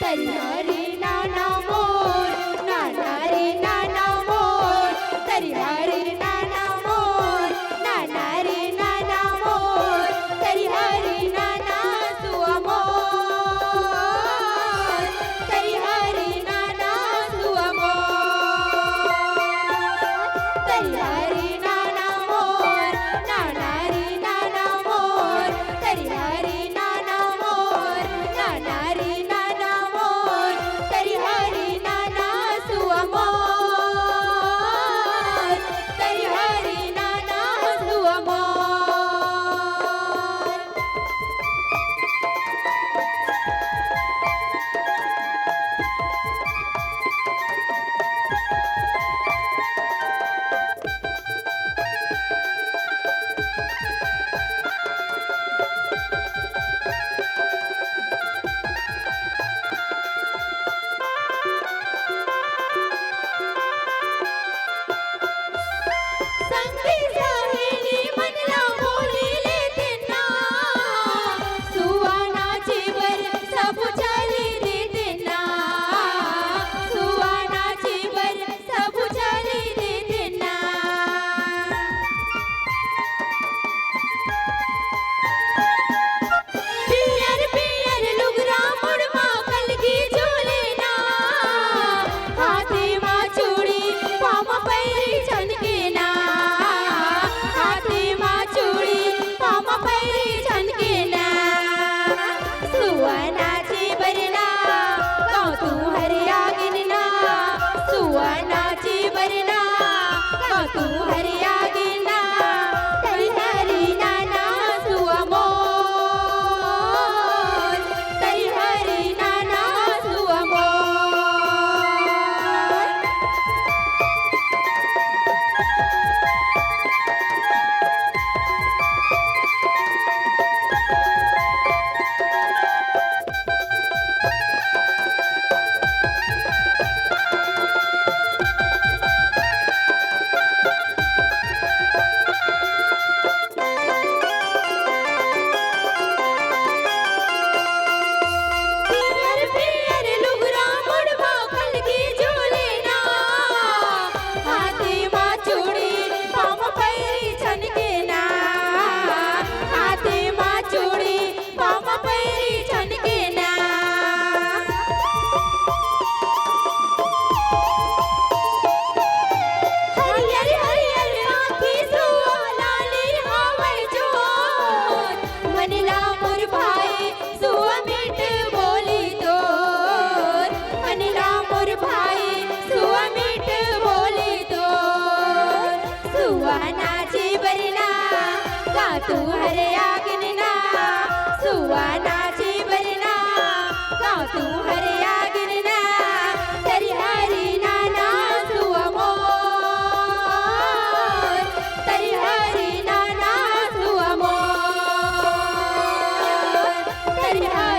तरी हरी नाना मोर, नाना रे नाना मोर, तरी हरी नाना मोर, नाना रे नाना मोर, तरी हरी नाना सुआ मोर, तरी हरी नाना सुआ मोर, तरी हरी नाना मोर, नाना रे नाना मोर, तरी हरी नाना मोर, नाना रे नाना मोर, तरी हरी नाना सुआ मोर, तरी हरी नाना सुआ मोर. संगी सहेली मनला बोलिले त्यांना, सुवानाची वर सब चली दे त्यांना, सुवानाची वर सब चली दे त्यांना. पियर पियर लुगरा मुड़मा कलगी झूलेना, हाथे मां चूड़ी पाम पैरी छनकेना, हाथे मां चूड़ी पाम पैरी छनकेना. सुवनाची बरना गाव तू हरिया गिनना, सुवनाची बरना गाव तू हरिया गिनना, तरी हरी नाना सुआ मोर, तरी हरी नाना सुआ मोर. पियर पियर लुगरा मुड़मा कलगी झूलेना, हाथे मां चूड़ी पाम पैरी छनकेना, हाथे मां चूड़ी पाम पैरी छनकेना. हरियर हरियर आँखी सुआ लाली हावै जोर, मनला मोर भाई सुआ मीठ बोली तोर, मनला मोर भाई सुआ मीठ बोली तोर. सुवानाची बरना का तू हरिया गिनना, सुवानाची बरना का तू हरिया गिनना, तरी हरी नाना सुआ मोर, तरी हरी नाना सुआ मोर, तरी हरी